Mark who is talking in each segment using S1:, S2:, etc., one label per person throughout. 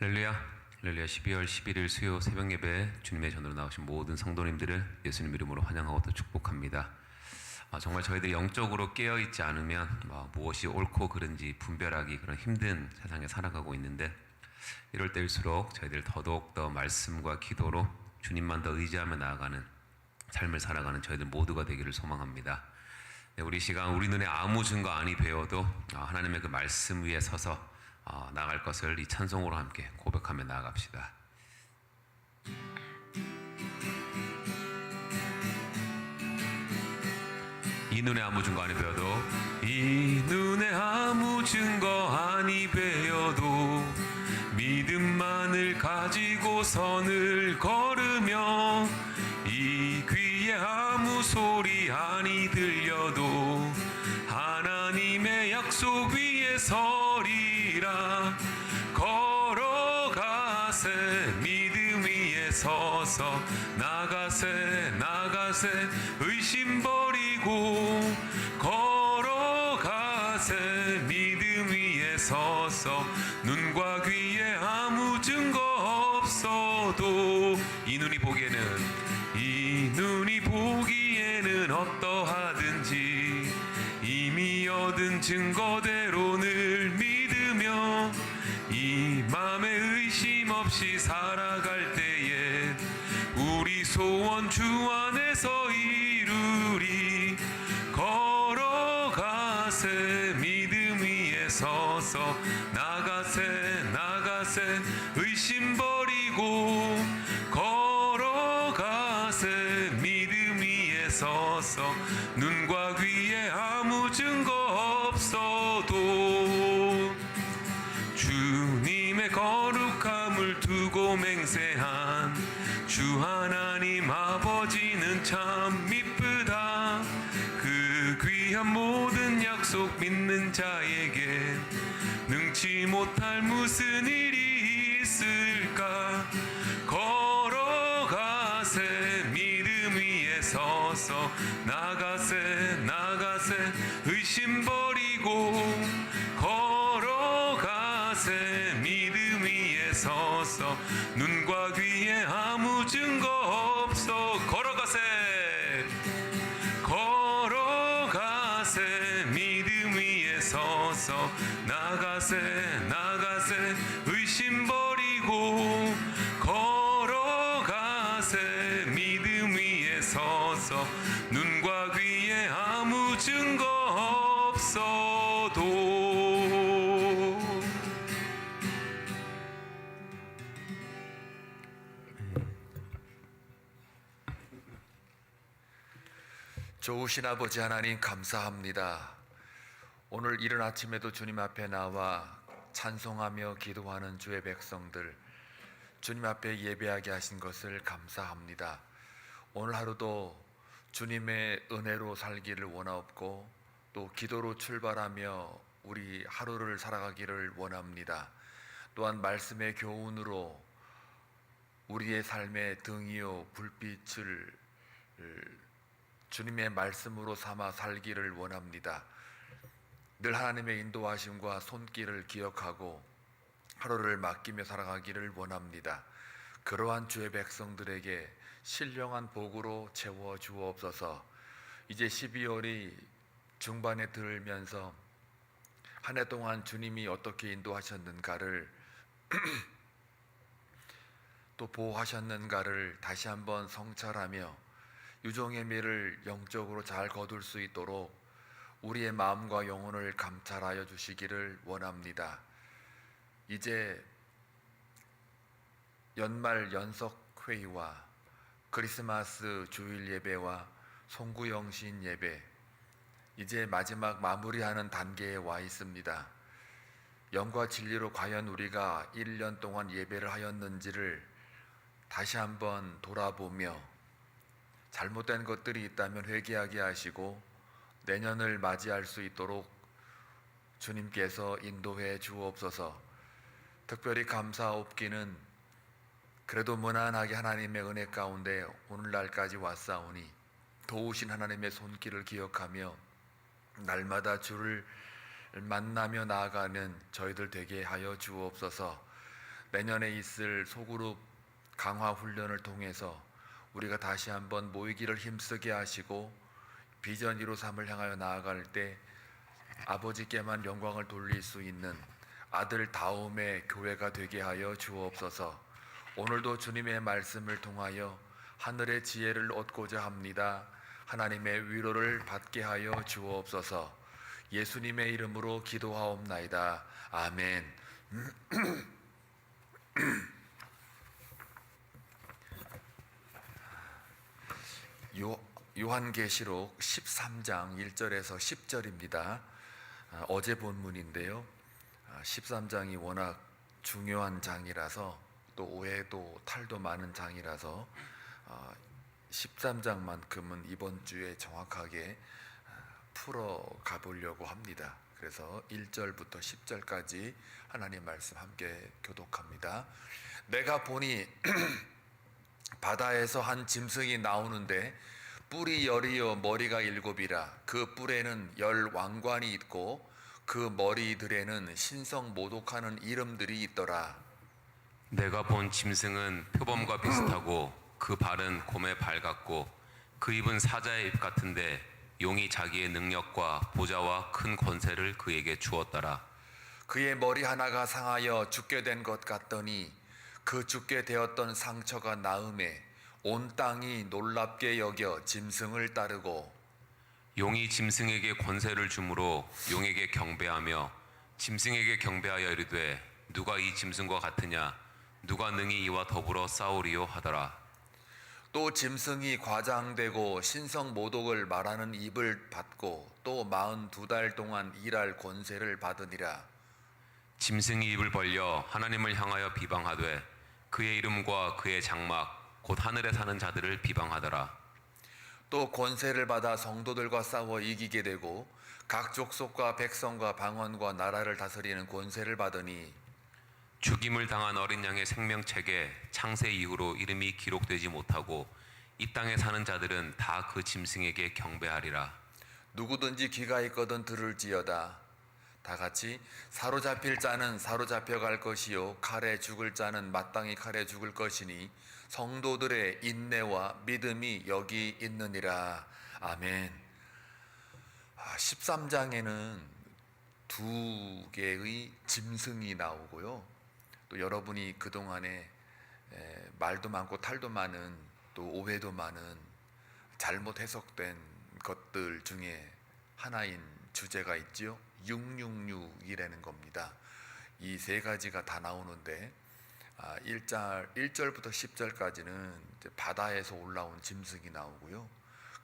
S1: 할렐루야, 할렐루야. 12월 11일 수요 새벽 예배 주님의 전으로 나오신 모든 성도님들을 예수님 이름으로 환영하고 또 축복합니다. 정말 저희들이 영적으로 깨어있지 않으면 무엇이 옳고 그른지 분별하기 그런 힘든 세상에 살아가고 있는데, 이럴 때일수록 저희들 더더욱 더 말씀과 기도로 주님만 더 의지하며 나아가는 삶을 살아가는 저희들 모두가 되기를 소망합니다. 네, 우리 시간 우리 눈에 아무 증거 아니 되어도 하나님의 그 말씀 위에 서서 나아갈 것을 이 찬송으로 함께 고백하며 나아갑시다. 이 눈에 아무 증거 아니 배어도, 이 눈에 아무 증거 아니 배어도 믿음만을 가지고 선을 걸으며, 이 귀에 아무 소리 아니 들려도 하나님의 약속 위에 서리라. 걸어가세 믿음 위에 서서, 나가세 나가세 의심 버리고, 걸어가세 믿음 위에 서서, 눈과 귀에 아무 증거 없어도, 이 눈이 보기에는 어떠하든지 이미 얻은 증거대로 늘 믿으며, 이 맘에 의심 없이 살아갈 때에 우리 소원 주 안에서 이루리. 걸어가세 믿음 위에 서서, 나가세 나가세 의심 버리고, 걸어가세 믿음 위에 서서, 눈과 귀에 아무 증거 없어도 주님의 거룩함을 두고 맹세한 주 하나님 아버지는 참 미쁘다. 그 귀한 모든 약속 믿는 자에게 능치 못할 무슨 일이 있을까. 걸어가세 믿음 위에 서서, 나가세 나가세 의심 버리고, 걸어가세 믿음 위에 서서, 눈과 귀에 아무 증거 없어. 걸어가세 믿음 위에 서서, 나가세 나가세 의심 버리고, 걸어가세 믿음 위에 서서, 눈과 귀에 아무 증거 없어도.
S2: 좋으신 아버지 하나님 감사합니다. 오늘 이른 아침에도 주님 앞에 나와 찬송하며 기도하는 주의 백성들, 주님 앞에 예배하게 하신 것을 감사합니다. 오늘 하루도 주님의 은혜로 살기를 원하옵고, 또 기도로 출발하며 우리 하루를 살아가기를 원합니다. 또한 말씀의 교훈으로 우리의 삶의 등이요 불빛을 주님의 말씀으로 삼아 살기를 원합니다. 늘 하나님의 인도하심과 손길을 기억하고 하루를 맡기며 살아가기를 원합니다. 그러한 주의 백성들에게 신령한 복으로 채워 주옵소서. 이제 12월이 중반에 들면서 한 해 동안 주님이 어떻게 인도하셨는가를 또 보호하셨는가를 다시 한번 성찰하며 유종의 미를 영적으로 잘 거둘 수 있도록 우리의 마음과 영혼을 감찰하여 주시기를 원합니다. 이제 연말 연석회의와 크리스마스 주일 예배와 송구영신 예배, 이제 마지막 마무리하는 단계에 와 있습니다. 영과 진리로 과연 우리가 1년 동안 예배를 하였는지를 다시 한번 돌아보며, 잘못된 것들이 있다면 회개하게 하시고 내년을 맞이할 수 있도록 주님께서 인도해 주옵소서. 특별히 감사옵기는 그래도 무난하게 하나님의 은혜 가운데 오늘날까지 왔사오니 도우신 하나님의 손길을 기억하며 날마다 주를 만나며 나아가는 저희들 되게 하여 주옵소서. 내년에 있을 소그룹 강화 훈련을 통해서 우리가 다시 한번 모이기를 힘쓰게 하시고 비전 153을 향하여 나아갈 때 아버지께만 영광을 돌릴 수 있는 아들 다움의 교회가 되게 하여 주옵소서. 오늘도 주님의 말씀을 통하여 하늘의 지혜를 얻고자 합니다. 하나님의 위로를 받게 하여 주옵소서. 예수님의 이름으로 기도하옵나이다. 아멘. 요한계시록 13장 1절에서 10절입니다. 어제 본문인데요. 13장이 워낙 중요한 장이라서 또 오해도 탈도 많은 장이라서 13장만큼은 이번 주에 정확하게 풀어 가보려고 합니다. 그래서 1절부터 10절까지 하나님 말씀 함께 교독합니다. 내가 보니 바다에서 한 짐승이 나오는데 뿔이 열이요 머리가 일곱이라. 그 뿔에는 열 왕관이 있고 그 머리들에는 신성 모독하는 이름들이 있더라.
S1: 내가 본 짐승은 표범과 비슷하고 그 발은 곰의 발 같고 그 입은 사자의 입 같은데 용이 자기의 능력과 보좌와 큰 권세를 그에게 주었더라.
S2: 그의 머리 하나가 상하여 죽게 된 것 같더니 그 죽게 되었던 상처가 나음에 온 땅이 놀랍게 여겨 짐승을 따르고
S1: 용이 짐승에게 권세를 주므로 용에게 경배하며 짐승에게 경배하여 이르되 누가 이 짐승과 같으냐 누가 능히 이와 더불어 싸우리요 하더라.
S2: 또 짐승이 과장되고 신성 모독을 말하는 입을 받고 또 42달 동안 일할 권세를 받으니라.
S1: 짐승이 입을 벌려 하나님을 향하여 비방하되 그의 이름과 그의 장막 곧 하늘에 사는 자들을 비방하더라.
S2: 또 권세를 받아 성도들과 싸워 이기게 되고 각 족속과 백성과 방언과 나라를 다스리는 권세를 받으니
S1: 죽임을 당한 어린 양의 생명책에 창세 이후로 이름이 기록되지 못하고 이 땅에 사는 자들은 다 그 짐승에게 경배하리라.
S2: 누구든지 귀가 있거든 들을지어다. 다 같이 사로잡힐 자는 사로잡혀 갈 것이요 칼에 죽을 자는 마땅히 칼에 죽을 것이니 성도들의 인내와 믿음이 여기 있느니라. 아멘. 13장에는 두 개의 짐승이 나오고요. 또 여러분이 그동안에 말도 많고 탈도 많은 또 오해도 많은 잘못 해석된 것들 중에 하나인 주제가 있지요. 666이라는 겁니다. 이 세 가지가 다 나오는데 1절부터 10절까지는 바다에서 올라온 짐승이 나오고요.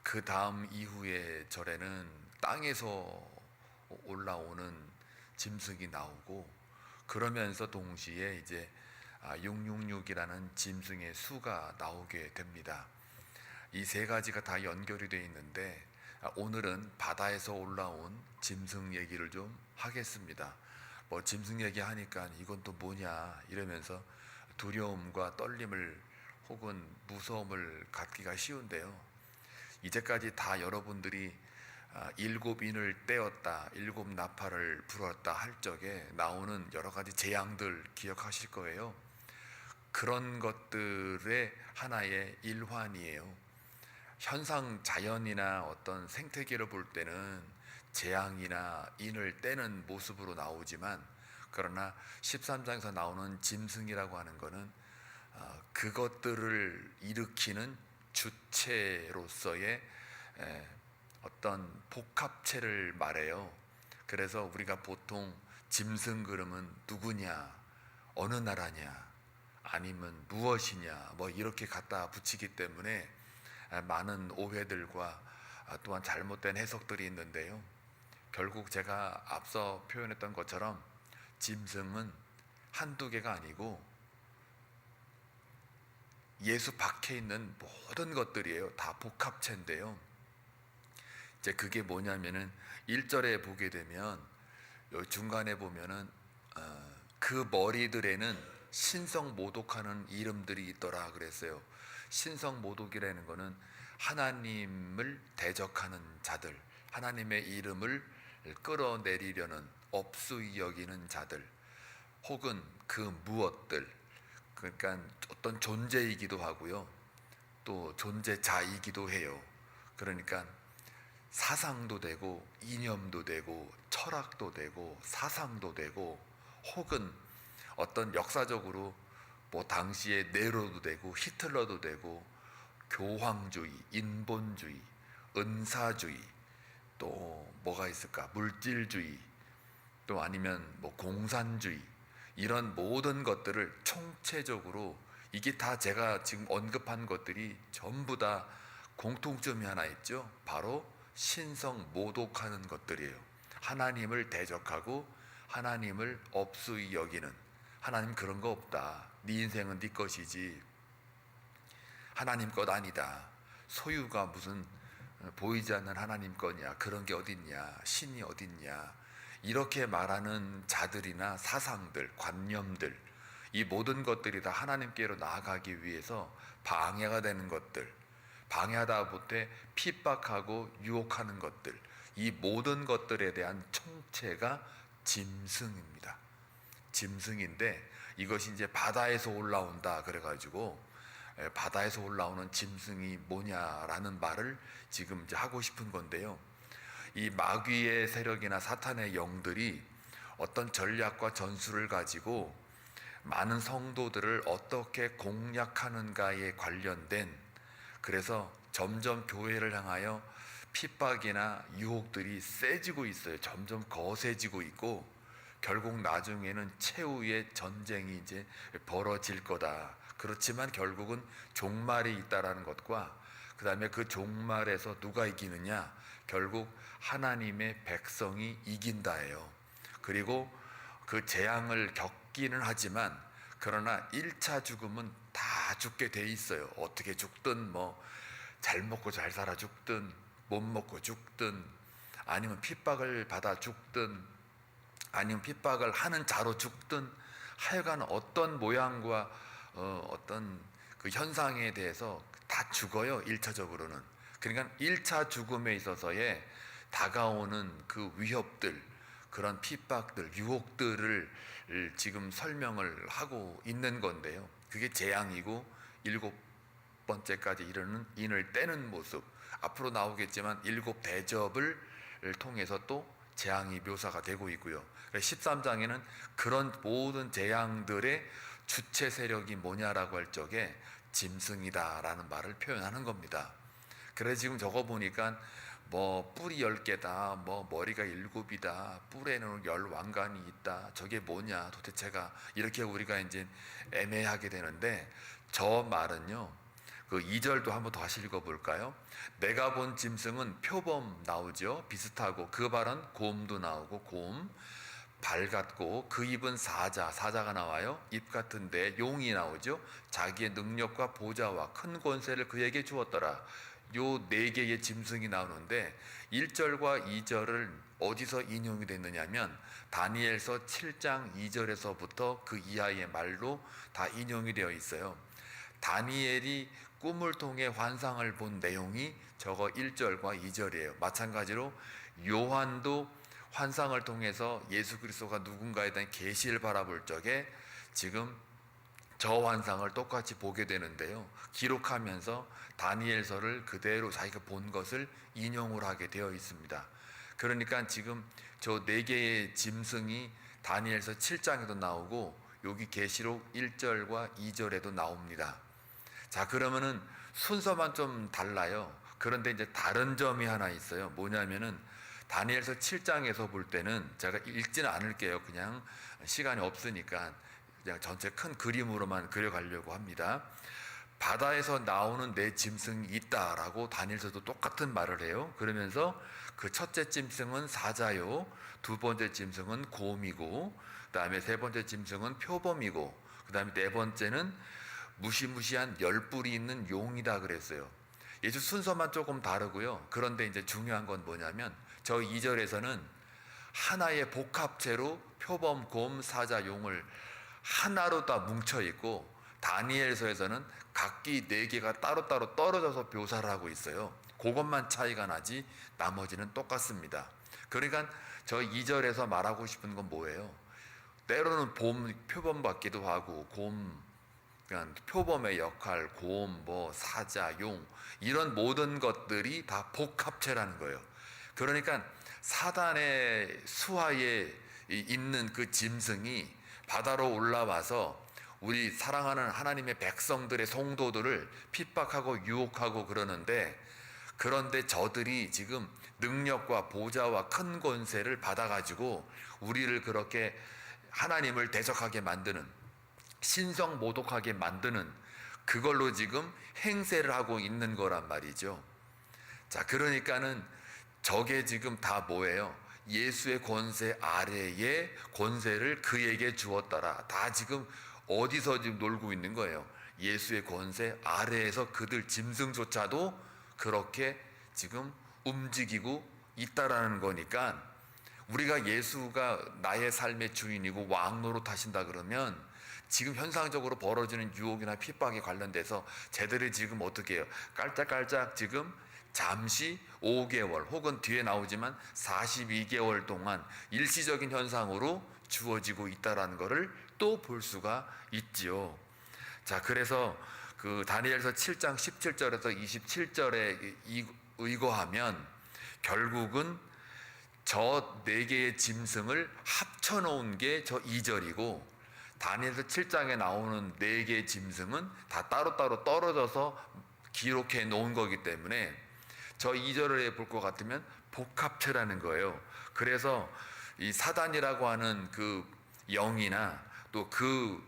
S2: 그 다음 이후의 절에는 땅에서 올라오는 짐승이 나오고 그러면서 동시에 이제 666이라는 짐승의 수가 나오게 됩니다. 이 세 가지가 다 연결이 되어 있는데 오늘은 바다에서 올라온 짐승 얘기를 좀 하겠습니다. 뭐 짐승 얘기하니까 이건 또 뭐냐 이러면서 두려움과 떨림을 혹은 무서움을 갖기가 쉬운데요. 이제까지 다 여러분들이 일곱 인을 떼었다, 일곱 나팔을 불었다 할 적에 나오는 여러 가지 재앙들 기억하실 거예요. 그런 것들의 하나의 일환이에요. 현상 자연이나 어떤 생태계를 볼 때는 재앙이나 인을 떼는 모습으로 나오지만 그러나 13장에서 나오는 짐승이라고 하는 것은 그것들을 일으키는 주체로서의 어떤 복합체를 말해요. 그래서 우리가 보통 짐승 그러면 누구냐, 어느 나라냐, 아니면 무엇이냐 뭐 이렇게 갖다 붙이기 때문에 많은 오해들과 또한 잘못된 해석들이 있는데요. 결국 제가 앞서 표현했던 것처럼 짐승은 한두 개가 아니고 예수 밖에 있는 모든 것들이에요. 다 복합체인데요. 이제 그게 뭐냐면은 1절에 보게 되면 여기 중간에 보면은 그 머리들에는 신성 모독하는 이름들이 있더라 그랬어요. 신성 모독이라는 것은 하나님을 대적하는 자들, 하나님의 이름을 끌어내리려는 업수이 여기는 자들, 혹은 그 무엇들, 그러니까 어떤 존재이기도 하고요. 또 존재자이기도 해요. 그러니까 사상도 되고 이념도 되고 철학도 되고 사상도 되고 혹은 어떤 역사적으로 뭐 당시에 네로도 되고 히틀러도 되고 교황주의, 인본주의, 은사주의, 또 뭐가 있을까? 물질주의, 또 아니면 뭐 공산주의, 이런 모든 것들을 총체적으로, 이게 다 제가 지금 언급한 것들이 전부 다 공통점이 하나 있죠. 바로 신성 모독하는 것들이에요. 하나님을 대적하고 하나님을 업수히 여기는, 하나님 그런 거 없다, 네 인생은 네 것이지 하나님 것 아니다, 소유가 무슨 보이지 않는 하나님 거냐, 그런 게 어딨냐, 신이 어딨냐, 이렇게 말하는 자들이나 사상들, 관념들, 이 모든 것들이 다 하나님께로 나아가기 위해서 방해가 되는 것들, 방해하다 못해 핍박하고 유혹하는 것들, 이 모든 것들에 대한 총체가 짐승입니다. 짐승인데 이것이 이제 바다에서 올라온다 그래가지고 바다에서 올라오는 짐승이 뭐냐라는 말을 지금 이제 하고 싶은 건데요. 이 마귀의 세력이나 사탄의 영들이 어떤 전략과 전술을 가지고 많은 성도들을 어떻게 공략하는가에 관련된, 그래서 점점 교회를 향하여 핍박이나 유혹들이 세지고 있어요. 점점 거세지고 있고 결국 나중에는 최후의 전쟁이 이제 벌어질 거다. 그렇지만 결국은 종말이 있다라는 것과 그 다음에 그 종말에서 누가 이기느냐, 결국 하나님의 백성이 이긴다예요. 그리고 그 재앙을 겪기는 하지만 그러나 1차 죽음은 다 죽게 돼 있어요. 어떻게 죽든, 뭐 잘 먹고 잘 살아 죽든 못 먹고 죽든, 아니면 핍박을 받아 죽든, 아니면 핍박을 하는 자로 죽든, 하여간 어떤 모양과 어떤 그 현상에 대해서 다 죽어요. 1차적으로는. 그러니까 1차 죽음에 있어서의 다가오는 그 위협들, 그런 핍박들, 유혹들을 지금 설명을 하고 있는 건데요. 그게 재앙이고 7번째까지 이르는 인을 떼는 모습, 앞으로 나오겠지만 7대접을 통해서 또 재앙이 묘사가 되고 있고요. 13장에는 그런 모든 재앙들의 주체 세력이 뭐냐라고 할 적에 짐승이다라는 말을 표현하는 겁니다. 그래서 지금 적어 보니까 뭐 뿔이 10개다, 뭐 머리가 7이다, 뿔에는 10왕관이 있다, 저게 뭐냐 도대체가, 이렇게 우리가 이제 애매하게 되는데, 저 말은요, 그 2절도 한번 다시 읽어볼까요? 내가 본 짐승은 표범 나오죠. 비슷하고 그 발은 곰도 나오고, 곰 밝았고 그 입은 사자가 나와요. 입 같은데 용이 나오죠. 자기의 능력과 보좌와 큰 권세를 그에게 주었더라. 요 4개의 짐승이 나오는데 1절과 2절을 어디서 인용이 됐느냐면 다니엘서 7장 2절에서부터 그 이하의 말로 다 인용이 되어 있어요. 다니엘이 꿈을 통해 환상을 본 내용이 저거 1절과 2절이에요. 마찬가지로 요한도 환상을 통해서 예수 그리스도가 누군가에 대한 계시를 바라볼 적에 지금 저 환상을 똑같이 보게 되는데요. 기록하면서 다니엘서를 그대로 자기가 본 것을 인용을 하게 되어 있습니다. 그러니까 지금 저 4개의 짐승이 다니엘서 7장에도 나오고 여기 계시록 1절과 2절에도 나옵니다. 자, 그러면은 순서만 좀 달라요. 그런데 이제 다른 점이 하나 있어요. 뭐냐면은 다니엘서 7장에서 볼 때는 제가 읽지는 않을게요. 그냥 시간이 없으니까 그냥 전체 큰 그림으로만 그려가려고 합니다. 바다에서 나오는 4 짐승이 있다라고 다니엘서도 똑같은 말을 해요. 그러면서 그 첫째 짐승은 사자요, 2번째 짐승은 곰이고, 그 다음에 3번째 짐승은 표범이고, 그 다음에 4번째는 무시무시한 10뿔이 있는 용이다 그랬어요. 예수 순서만 조금 다르고요. 그런데 이제 중요한 건 뭐냐면 저 2절에서는 하나의 복합체로 표범, 곰, 사자, 용을 하나로 다 뭉쳐 있고, 다니엘서에서는 각기 4개가 따로따로 떨어져서 묘사를 하고 있어요. 그것만 차이가 나지 나머지는 똑같습니다. 그러니까 저 2절에서 말하고 싶은 건 뭐예요? 때로는 표범 같기도 하고 곰 그러니까 표범의 역할, 곰, 뭐 사자, 용 이런 모든 것들이 다 복합체라는 거예요. 그러니까 사단의 수하에 있는 그 짐승이 바다로 올라와서 우리 사랑하는 하나님의 백성들의 성도들을 핍박하고 유혹하고 그러는데, 그런데 저들이 지금 능력과 보좌와 큰 권세를 받아가지고 우리를 그렇게 하나님을 대적하게 만드는, 신성 모독하게 만드는 그걸로 지금 행세를 하고 있는 거란 말이죠. 자, 그러니까는 저게 지금 다 뭐예요? 예수의 권세 아래에 권세를 그에게 주었더라. 다 지금 어디서 지금 놀고 있는 거예요? 예수의 권세 아래에서 그들 짐승조차도 그렇게 지금 움직이고 있다라는 거니까, 우리가 예수가 나의 삶의 주인이고 왕 노릇하신다 그러면 지금 현상적으로 벌어지는 유혹이나 핍박에 관련돼서 쟤들이 지금 어떻게 해요? 깔짝깔짝 지금 잠시 5개월 혹은 뒤에 나오지만 42개월 동안 일시적인 현상으로 주어지고 있다라는 것을 또 볼 수가 있지요. 자, 그래서 그 다니엘서 7장 17절에서 27절에 의거하면 결국은 저 4개의 짐승을 합쳐놓은 게 저 2절이고, 다니엘서 7장에 나오는 4개의 짐승은 다 따로따로 떨어져서 기록해 놓은 거기 때문에 저 2절을 볼 것 같으면 복합체라는 거예요. 그래서 이 사단이라고 하는 그 영이나 또 그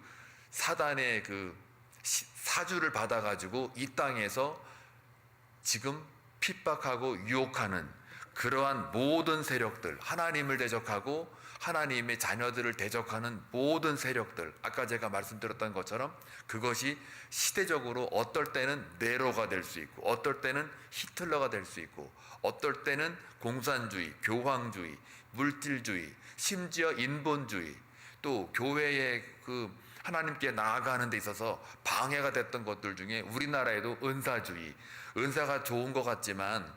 S2: 사단의 그 사주를 받아가지고 이 땅에서 지금 핍박하고 유혹하는 그러한 모든 세력들, 하나님을 대적하고 하나님의 자녀들을 대적하는 모든 세력들, 아까 제가 말씀드렸던 것처럼 그것이 시대적으로 어떨 때는 네로가 될 수 있고, 어떨 때는 히틀러가 될 수 있고, 어떨 때는 공산주의, 교황주의, 물질주의, 심지어 인본주의, 또 교회의 그 하나님께 나아가는 데 있어서 방해가 됐던 것들 중에 우리나라에도 은사주의, 은사가 좋은 것 같지만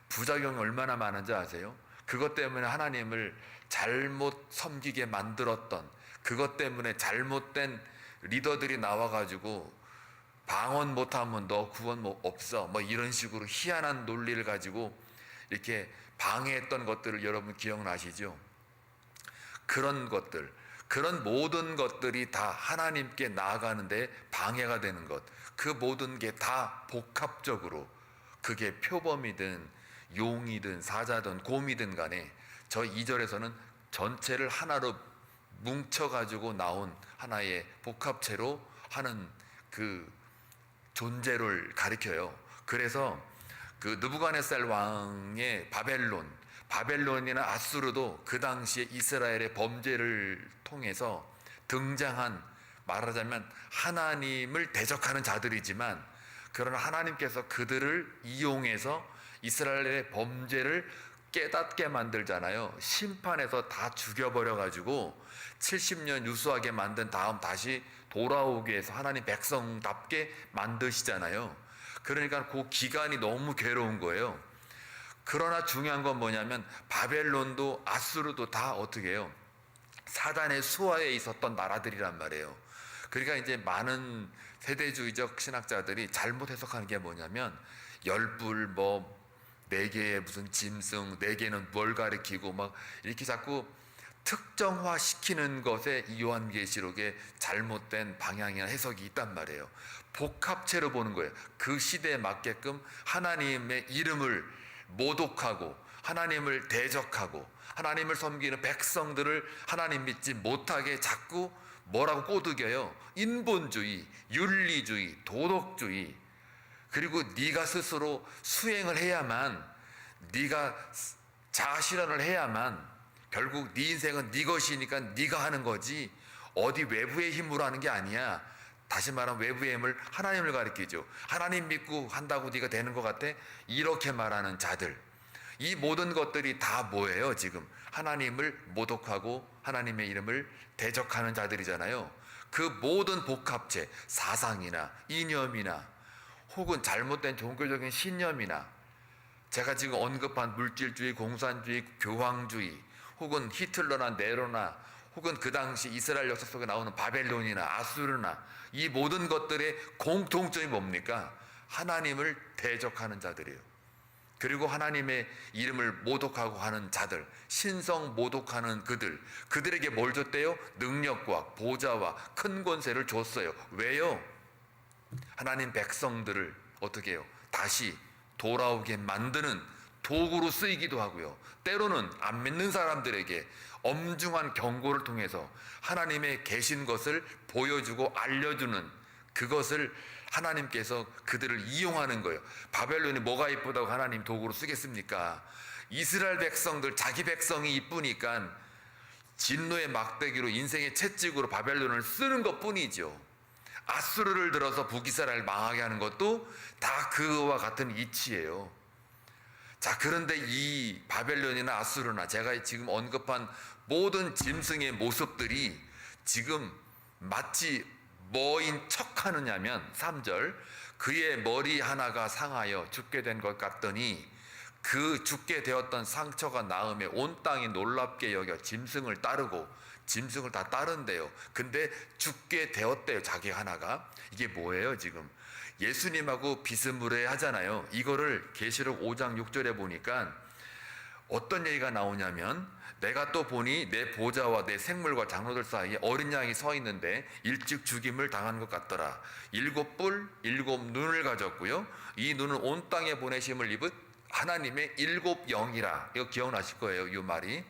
S2: 부작용이 얼마나 많은지 아세요? 그것 때문에 하나님을 잘못 섬기게 만들었던, 그것 때문에 잘못된 리더들이 나와가지고 방언 못하면 너 구원 없어, 뭐 이런 식으로 희한한 논리를 가지고 이렇게 방해했던 것들을 여러분 기억나시죠? 그런 것들, 그런 모든 것들이 다 하나님께 나아가는데 방해가 되는 것, 그 모든 게 다 복합적으로, 그게 표범이든 용이든 사자든 곰이든 간에 저 2절에서는 전체를 하나로 뭉쳐가지고 나온 하나의 복합체로 하는 그 존재를 가리켜요. 그래서 그 느부갓네살 왕의 바벨론이나 아수르도 그 당시에 이스라엘의 범죄를 통해서 등장한, 말하자면 하나님을 대적하는 자들이지만, 그러나 하나님께서 그들을 이용해서 이스라엘의 범죄를 깨닫게 만들잖아요. 심판해서 다 죽여버려가지고 70년 유수하게 만든 다음 다시 돌아오게 해서 하나님 백성답게 만드시잖아요. 그러니까 그 기간이 너무 괴로운 거예요. 그러나 중요한 건 뭐냐면 바벨론도 아수르도 다 어떻게 해요? 사단의 수하에 있었던 나라들이란 말이에요. 그러니까 이제 많은 세대주의적 신학자들이 잘못 해석하는 게 뭐냐면, 열불 뭐 4개의 무슨 짐승, 4개는 뭘 가리키고 막 이렇게 자꾸 특정화 시키는 것에 이 요한계시록에 잘못된 방향이나 해석이 있단 말이에요. 복합체로 보는 거예요. 그 시대에 맞게끔 하나님의 이름을 모독하고 하나님을 대적하고 하나님을 섬기는 백성들을 하나님 믿지 못하게 자꾸 뭐라고 꼬드겨요? 인본주의, 윤리주의, 도덕주의. 그리고 네가 스스로 수행을 해야만, 네가 자아실현을 해야만, 결국 네 인생은 네 것이니까 네가 하는 거지 어디 외부의 힘으로 하는 게 아니야. 다시 말하면 외부의 힘을 하나님을 가리키죠. 하나님 믿고 한다고 네가 되는 것 같아? 이렇게 말하는 자들, 이 모든 것들이 다 뭐예요? 지금 하나님을 모독하고 하나님의 이름을 대적하는 자들이잖아요. 그 모든 복합체, 사상이나 이념이나 혹은 잘못된 종교적인 신념이나, 제가 지금 언급한 물질주의, 공산주의, 교황주의, 혹은 히틀러나 네로나 혹은 그 당시 이스라엘 역사 속에 나오는 바벨론이나 아수르나 이 모든 것들의 공통점이 뭡니까? 하나님을 대적하는 자들이에요. 그리고 하나님의 이름을 모독하고 하는 자들, 신성 모독하는 그들에게 뭘 줬대요? 능력과 보좌와 큰 권세를 줬어요. 왜요? 하나님 백성들을 어떻게 해요? 다시 돌아오게 만드는 도구로 쓰이기도 하고요. 때로는 안 믿는 사람들에게 엄중한 경고를 통해서 하나님의 계신 것을 보여주고 알려주는 그것을 하나님께서 그들을 이용하는 거예요. 바벨론이 뭐가 이쁘다고 하나님 도구로 쓰겠습니까? 이스라엘 백성들, 자기 백성이 이쁘니까 진노의 막대기로 인생의 채찍으로 바벨론을 쓰는 것 뿐이죠. 아수르를 들어서 북이스라엘을 망하게 하는 것도 다 그와 같은 이치예요. 자, 그런데 이 바벨론이나 아수르나 제가 지금 언급한 모든 짐승의 모습들이 지금 마치 뭐인 척 하느냐면 3절 그의 머리 하나가 상하여 죽게 된 것 같더니 그 죽게 되었던 상처가 나음에 온 땅이 놀랍게 여겨 짐승을 따르고 짐승을 다 따른대요. 근데 죽게 되었대요. 자기 하나가. 이게 뭐예요 지금? 예수님하고 비스무리하잖아요. 이거를 계시록 5장 6절에 보니까 어떤 얘기가 나오냐면 내가 또 보니 내 보좌와 내 생물과 장로들 사이에 어린 양이 서 있는데 일찍 죽임을 당한 것 같더라. 7뿔 7눈을 가졌고요. 이 눈은 온 땅에 보내심을 입은 하나님의 7영이라. 이거 기억나실 거예요. 이 말이.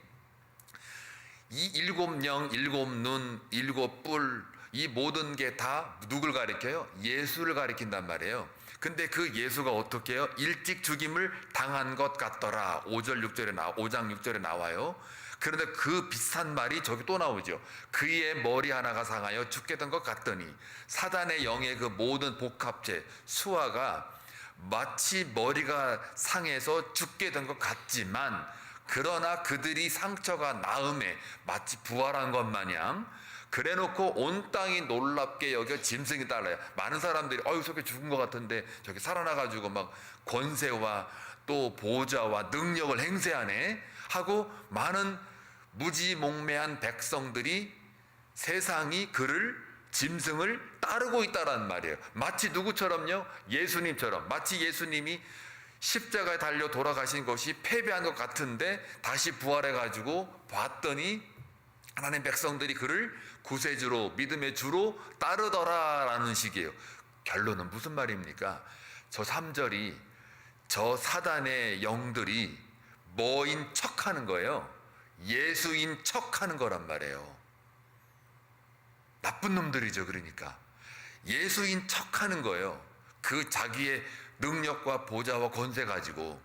S2: 이 7영, 7눈, 7뿔 이 모든 게 다 누굴 가리켜요? 예수를 가리킨단 말이에요. 근데 그 예수가 어떻게 해요? 일찍 죽임을 당한 것 같더라. 5장 6절에 나와요. 그런데 그 비슷한 말이 저기 또 나오죠. 그의 머리 하나가 상하여 죽게 된 것 같더니 사단의 영의 그 모든 복합체 수화가 마치 머리가 상해서 죽게 된 것 같지만 그러나 그들이 상처가 나음에 마치 부활한 것 마냥 그래놓고 온 땅이 놀랍게 여겨 짐승이 따라요. 많은 사람들이 저게 죽은 것 같은데 저게 살아나가지고 막 권세와 또 보좌와 능력을 행세하네 하고 많은 무지몽매한 백성들이 세상이 그를 짐승을 따르고 있다란 말이에요. 마치 누구처럼요? 예수님처럼. 마치 예수님이 십자가에 달려 돌아가신 것이 패배한 것 같은데 다시 부활해가지고 봤더니 하나님 백성들이 그를 구세주로 믿음의 주로 따르더라라는 식이에요. 결론은 무슨 말입니까? 저 3절이 저 사단의 영들이 뭐인 척하는 거예요. 예수인 척하는 거란 말이에요. 나쁜 놈들이죠. 그러니까 예수인 척하는 거예요. 그 자기의 능력과 보좌와 권세 가지고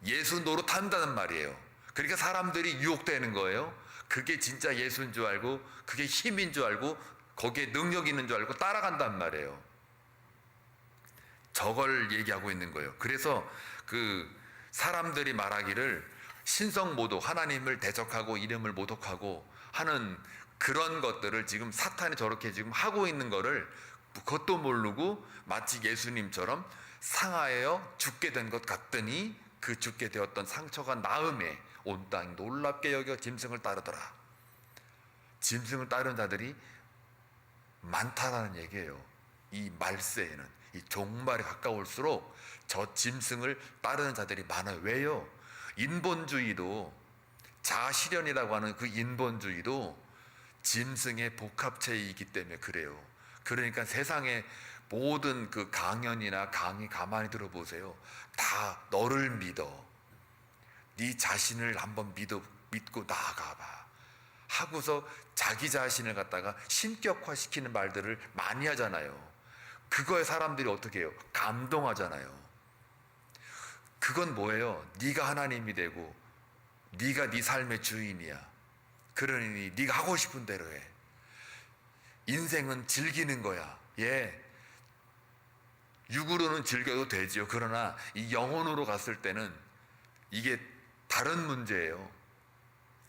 S2: 예수 노릇한다는 말이에요. 그러니까 사람들이 유혹되는 거예요. 그게 진짜 예수인 줄 알고 그게 힘인 줄 알고 거기에 능력 있는 줄 알고 따라간단 말이에요. 저걸 얘기하고 있는 거예요. 그래서 그 사람들이 말하기를 신성 모독, 하나님을 대적하고 이름을 모독하고 하는 그런 것들을 지금 사탄이 저렇게 지금 하고 있는 거를 그것도 모르고 마치 예수님처럼 상하여 죽게 된 것 같더니 그 죽게 되었던 상처가 나음에 온 땅이 놀랍게 여겨 짐승을 따르더라. 짐승을 따르는 자들이 많다라는 얘기예요. 이 말세에는 이 종말에 가까울수록 저 짐승을 따르는 자들이 많아요. 왜요? 인본주의도 자아실현이라고 하는 그 인본주의도 짐승의 복합체이기 때문에 그래요. 그러니까 세상의 모든 그 강연이나 강의 가만히 들어보세요. 다 너를 믿어. 네 자신을 한번 믿고 나아가봐 하고서 자기 자신을 갖다가 신격화시키는 말들을 많이 하잖아요. 그거에 사람들이 어떻게 해요? 감동하잖아요. 그건 뭐예요? 네가 하나님이 되고 네가 네 삶의 주인이야. 그러니 네가 하고 싶은 대로 해. 인생은 즐기는 거야. 육으로는 즐겨도 되지요. 그러나 이 영혼으로 갔을 때는 이게 다른 문제예요.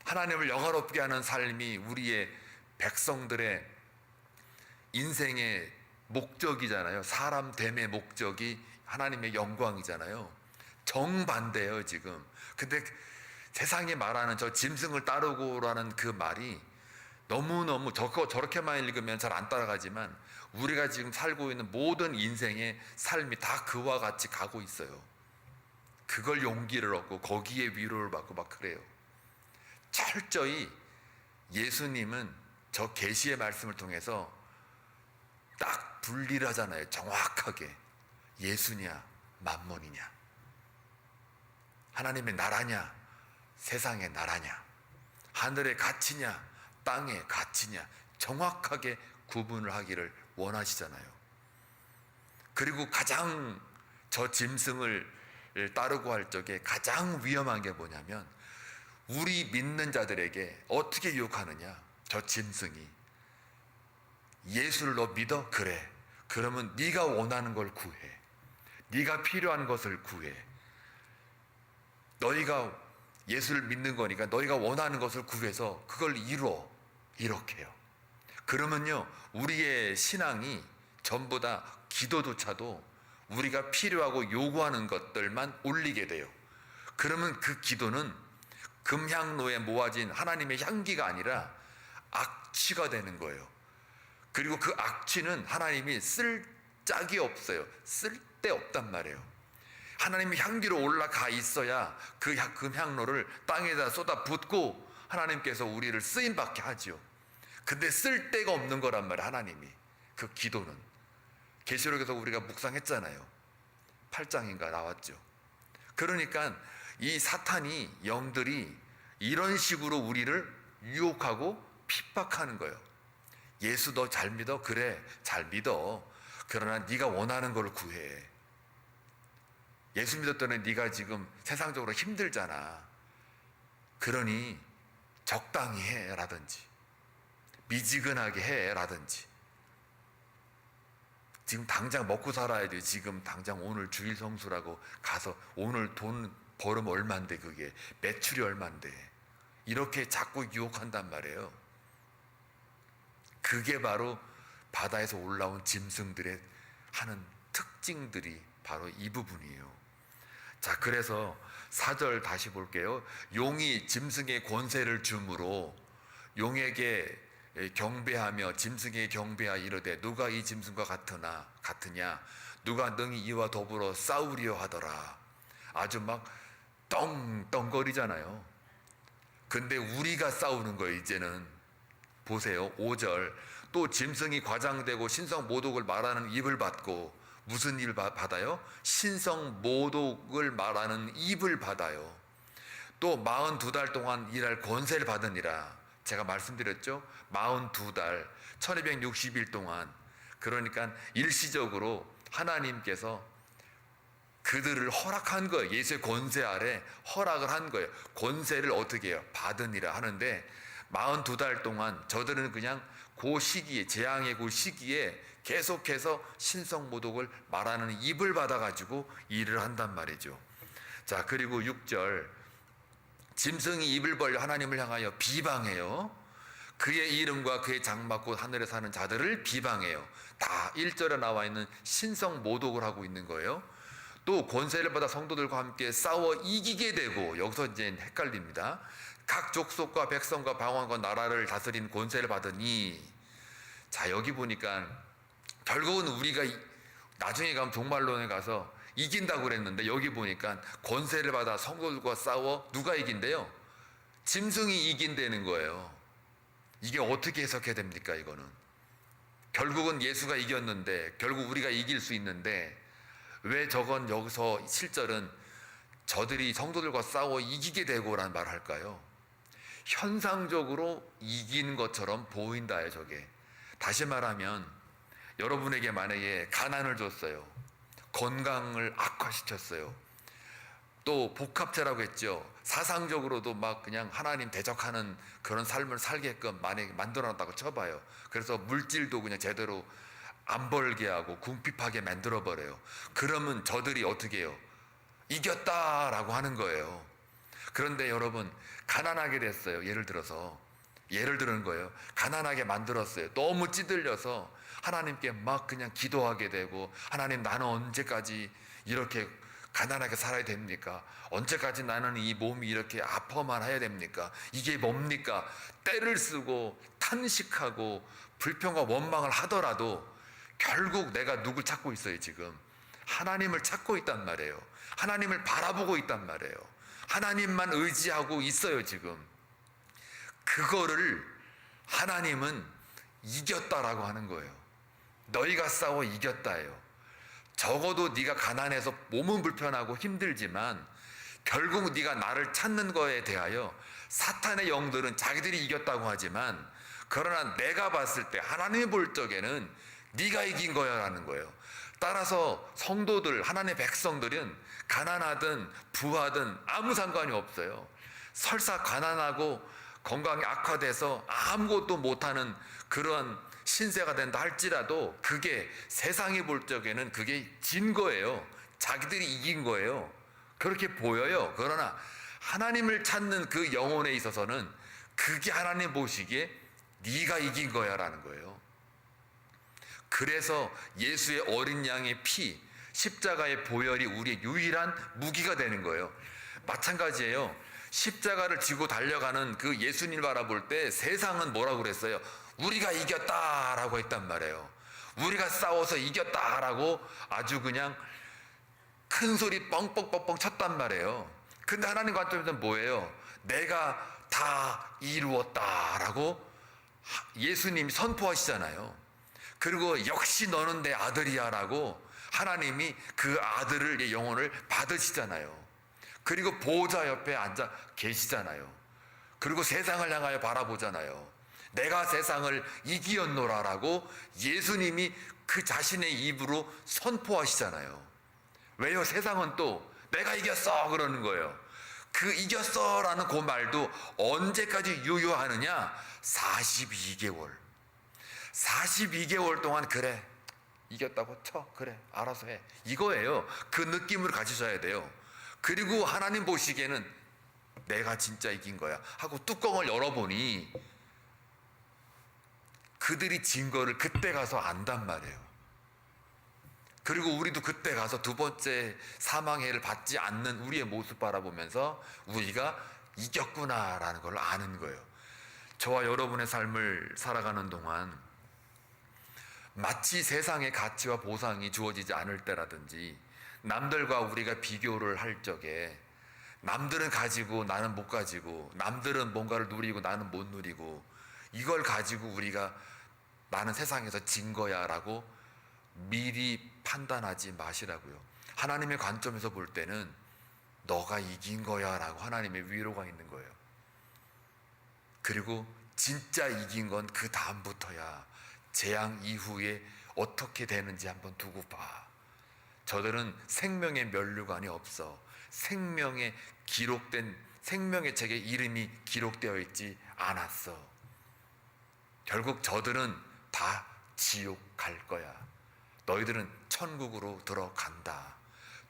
S2: 하나님을 영화롭게 하는 삶이 우리의 백성들의 인생의 목적이잖아요. 사람 됨의 목적이 하나님의 영광이잖아요. 정반대예요 지금. 근데 세상이 말하는 저 짐승을 따르고라는 그 말이 너무너무 저렇게만 읽으면 잘 안 따라가지만 우리가 지금 살고 있는 모든 인생의 삶이 다 그와 같이 가고 있어요. 그걸 용기를 얻고 거기에 위로를 받고 막 그래요. 철저히 예수님은 저 계시의 말씀을 통해서 딱 분리를 하잖아요. 정확하게 예수냐 만몬이냐, 하나님의 나라냐 세상의 나라냐, 하늘의 가치냐 땅의 가치냐 정확하게 구분을 하기를 원하시잖아요. 그리고 가장 저 짐승을 따르고 할 적에 가장 위험한 게 뭐냐면 우리 믿는 자들에게 어떻게 유혹하느냐. 저 짐승이 예수를 너 믿어? 그래. 그러면 네가 원하는 걸 구해. 네가 필요한 것을 구해. 너희가 예수를 믿는 거니까 너희가 원하는 것을 구해서 그걸 이루어. 이렇게요. 그러면요 우리의 신앙이 전부 다 기도조차도 우리가 필요하고 요구하는 것들만 올리게 돼요. 그러면 그 기도는 금향로에 모아진 하나님의 향기가 아니라 악취가 되는 거예요. 그리고 그 악취는 하나님이 쓸 짝이 없어요. 쓸데 없단 말이에요. 하나님이 향기로 올라가 있어야 그 금향로를 땅에다 쏟아 붓고 하나님께서 우리를 쓰임받게 하지요. 근데 쓸 데가 없는 거란 말이에요. 하나님이 그 기도는 계시록에서 우리가 묵상했잖아요. 8장인가 나왔죠. 그러니까 이 사탄이 영들이 이런 식으로 우리를 유혹하고 핍박하는 거예요. 예수 너 잘 믿어? 그래 잘 믿어. 그러나 네가 원하는 걸 구해. 예수 믿었더니 네가 지금 세상적으로 힘들잖아. 그러니 적당히 해 라든지 미지근하게 해 라든지, 지금 당장 먹고 살아야 돼. 지금 당장 오늘 주일 성수라고 가서 오늘 돈 벌으면 얼만데, 그게 매출이 얼만데, 이렇게 자꾸 유혹한단 말이에요. 그게 바로 바다에서 올라온 짐승들의 하는 특징들이 바로 이 부분이에요. 자, 그래서 4절 다시 볼게요. 용이 짐승의 권세를 주므로 용에게 경배하며 짐승에게 경배하여 이르되 누가 이 짐승과 같으냐, 누가 능히 이와 더불어 싸우려 하더라. 아주 막 떵떵거리잖아요. 근데 우리가 싸우는 거예요. 이제는 보세요. 5절 또 짐승이 과장되고 신성 모독을 말하는 입을 받고, 무슨 입을 받아요? 신성 모독을 말하는 입을 받아요. 또 42달 동안 일할 권세를 받으니라. 제가 말씀드렸죠. 42달 1260일 동안, 그러니까 일시적으로 하나님께서 그들을 허락한 거예요. 예수의 권세 아래 허락을 한 거예요. 권세를 어떻게 해요? 받으니라 하는데 42달 동안 저들은 그냥 그 시기에, 재앙의 그 시기에 계속해서 신성모독을 말하는 입을 받아가지고 일을 한단 말이죠. 자, 그리고 6절 짐승이 입을 벌려 하나님을 향하여 비방해요. 그의 이름과 그의 장막 곧 하늘에 사는 자들을 비방해요. 다 1절에 나와 있는 신성모독을 하고 있는 거예요. 또 권세를 받아 성도들과 함께 싸워 이기게 되고, 여기서 이제 헷갈립니다. 각 족속과 백성과 방언과 나라를 다스린 권세를 받으니, 자, 여기 보니까 결국은 우리가 나중에 가면 종말론에 가서 이긴다고 그랬는데, 여기 보니까 권세를 받아 성도들과 싸워 누가 이긴대요? 짐승이 이긴다는 거예요. 이게 어떻게 해석해야 됩니까? 이거는 결국은 예수가 이겼는데, 결국 우리가 이길 수 있는데, 왜 저건 여기서 7절은 저들이 성도들과 싸워 이기게 되고라는 말을 할까요? 현상적으로 이긴 것처럼 보인다요, 저게. 다시 말하면 여러분에게 만약에 가난을 줬어요. 건강을 악화시켰어요. 또 복합체라고 했죠. 사상적으로도 막 그냥 하나님 대적하는 그런 삶을 살게끔 만약에 만들어놨다고 쳐봐요. 그래서 물질도 그냥 제대로 안 벌게 하고 궁핍하게 만들어버려요. 그러면 저들이 어떻게 해요? 이겼다라고 하는 거예요. 그런데 여러분, 가난하게 됐어요. 예를 들은 거예요. 가난하게 만들었어요. 너무 찌들려서 하나님께 막 그냥 기도하게 되고, 하나님 나는 언제까지 이렇게 가난하게 살아야 됩니까? 언제까지 나는 이 몸이 이렇게 아파만 해야 됩니까? 이게 뭡니까? 때를 쓰고 탄식하고 불평과 원망을 하더라도 결국 내가 누굴 찾고 있어요, 지금? 하나님을 찾고 있단 말이에요. 하나님을 바라보고 있단 말이에요. 하나님만 의지하고 있어요, 지금. 그거를 하나님은 이겼다라고 하는 거예요. 너희가 싸워 이겼다예요. 적어도 네가 가난해서 몸은 불편하고 힘들지만 결국 네가 나를 찾는 거에 대하여 사탄의 영들은 자기들이 이겼다고 하지만, 그러나 내가 봤을 때 하나님이 볼 적에는 네가 이긴 거야라는 거예요. 따라서 성도들, 하나님의 백성들은 가난하든 부하든 아무 상관이 없어요. 설사 가난하고 건강이 악화돼서 아무것도 못하는 그런 신세가 된다 할지라도 그게 세상이 볼 적에는 그게 진 거예요. 자기들이 이긴 거예요. 그렇게 보여요. 그러나 하나님을 찾는 그 영혼에 있어서는 그게 하나님 보시기에 네가 이긴 거야라는 거예요. 그래서 예수의 어린 양의 피, 십자가의 보혈이 우리의 유일한 무기가 되는 거예요. 마찬가지예요. 십자가를 지고 달려가는 그 예수님을 바라볼 때 세상은 뭐라고 그랬어요? 우리가 이겼다라고 했단 말이에요. 우리가 싸워서 이겼다라고 아주 그냥 큰 소리 뻥뻥뻥뻥 쳤단 말이에요. 근데 하나님 관점에서는 뭐예요? 내가 다 이루었다라고 예수님이 선포하시잖아요. 그리고 역시 너는 내 아들이야라고 하나님이 그 아들을, 내 영혼을 받으시잖아요. 그리고 보호자 옆에 앉아 계시잖아요. 그리고 세상을 향하여 바라보잖아요. 내가 세상을 이기었노라라고 예수님이 그 자신의 입으로 선포하시잖아요. 왜요? 세상은 또 내가 이겼어 그러는 거예요. 그 이겼어라는 그 말도 언제까지 유효하느냐? 42개월. 42개월 동안 그래 이겼다고 쳐, 그래 알아서 해, 이거예요. 그 느낌을 가지셔야 돼요. 그리고 하나님 보시기에는 내가 진짜 이긴 거야 하고 뚜껑을 열어보니 그들이 진 거를 그때 가서 안단 말이에요. 그리고 우리도 그때 가서 두 번째 사망해를 받지 않는 우리의 모습 바라보면서 우리가 이겼구나라는 걸 아는 거예요. 저와 여러분의 삶을 살아가는 동안 마치 세상의 가치와 보상이 주어지지 않을 때라든지, 남들과 우리가 비교를 할 적에 남들은 가지고 나는 못 가지고, 남들은 뭔가를 누리고 나는 못 누리고, 이걸 가지고 우리가 나는 세상에서 진 거야 라고 미리 판단하지 마시라고요. 하나님의 관점에서 볼 때는 너가 이긴 거야 라고 하나님의 위로가 있는 거예요. 그리고 진짜 이긴 건 그 다음부터야. 재앙 이후에 어떻게 되는지 한번 두고 봐. 저들은 생명의 면류관이 없어. 생명의 기록된 생명의 책에 이름이 기록되어 있지 않았어. 결국 저들은 다 지옥 갈 거야. 너희들은 천국으로 들어간다.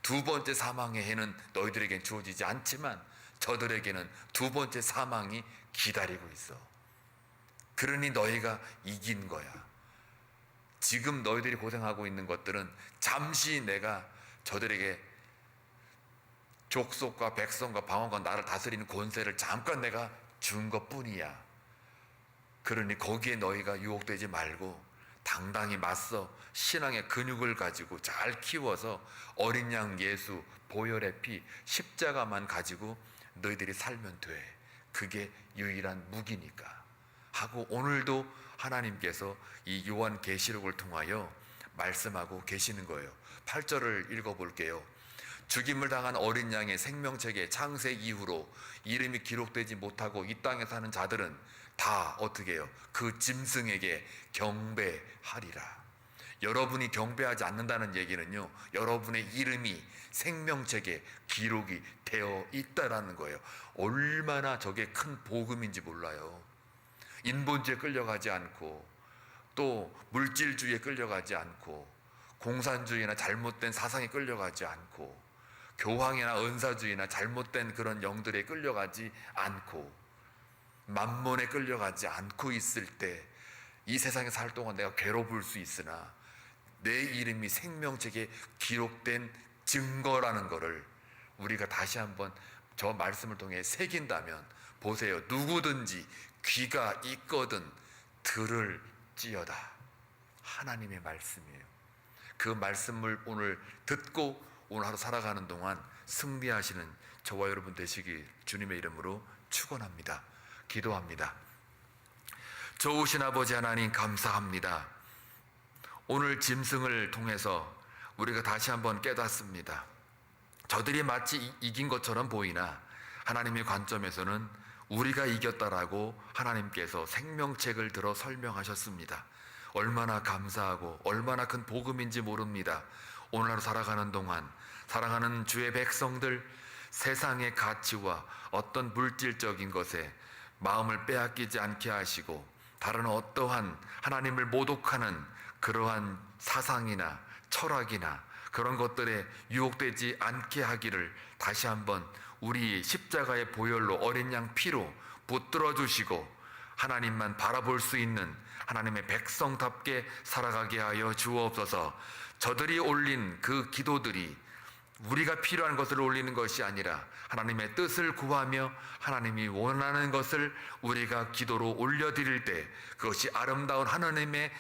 S2: 두 번째 사망의 해는 너희들에겐 주어지지 않지만 저들에게는 두 번째 사망이 기다리고 있어. 그러니 너희가 이긴 거야. 지금 너희들이 고생하고 있는 것들은 잠시 내가 저들에게 족속과 백성과 방언과 나를 다스리는 권세를 잠깐 내가 준 것뿐이야. 그러니 거기에 너희가 유혹되지 말고 당당히 맞서 신앙의 근육을 가지고 잘 키워서 어린 양 예수, 보혈의 피, 십자가만 가지고 너희들이 살면 돼. 그게 유일한 무기니까 하고, 오늘도 하나님께서 이 요한계시록을 통하여 말씀하고 계시는 거예요. 8절을 읽어볼게요. 죽임을 당한 어린 양의 생명책에 창세 이후로 이름이 기록되지 못하고 이 땅에 사는 자들은 다 어떻게 해요? 그 짐승에게 경배하리라. 여러분이 경배하지 않는다는 얘기는요, 여러분의 이름이 생명책에 기록이 되어 있다라는 거예요. 얼마나 저게 큰 복음인지 몰라요. 인본주의에 끌려가지 않고, 또 물질주의에 끌려가지 않고, 공산주의나 잘못된 사상에 끌려가지 않고, 교황이나 은사주의나 잘못된 그런 영들에 끌려가지 않고, 만몬에 끌려가지 않고 있을 때 이 세상에 살 동안 내가 괴로울 수 있으나 내 이름이 생명책에 기록된 증거라는 것을 우리가 다시 한번 저 말씀을 통해 새긴다면, 보세요. 누구든지 귀가 있거든 들을지어다. 하나님의 말씀이에요. 그 말씀을 오늘 듣고 오늘 하루 살아가는 동안 승리하시는 저와 여러분 되시길 주님의 이름으로 축원합니다. 기도합니다. 좋으신 아버지 하나님, 감사합니다. 오늘 짐승을 통해서 우리가 다시 한번 깨닫습니다. 저들이 마치 이긴 것처럼 보이나 하나님의 관점에서는 우리가 이겼다라고 하나님께서 생명책을 들어 설명하셨습니다. 얼마나 감사하고 얼마나 큰 복음인지 모릅니다. 오늘 하루 살아가는 동안 사랑하는 주의 백성들, 세상의 가치와 어떤 물질적인 것에 마음을 빼앗기지 않게 하시고 다른 어떠한 하나님을 모독하는 그러한 사상이나 철학이나 그런 것들에 유혹되지 않게 하기를 다시 한번 우리 십자가의 보혈로 어린 양 피로 붙들어 주시고 하나님만 바라볼 수 있는 하나님의 백성답게 살아가게 하여 주옵소서. 저들이 올린 그 기도들이 우리가 필요한 것을 올리는 것이 아니라 하나님의 뜻을 구하며 하나님이 원하는 것을 우리가 기도로 올려드릴 때 그것이 아름다운 하나님의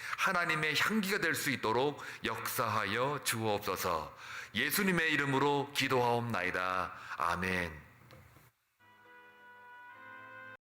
S2: 향기가 될 수 있도록 역사하여 주옵소서. 예수님의 이름으로 기도하옵나이다. 아멘.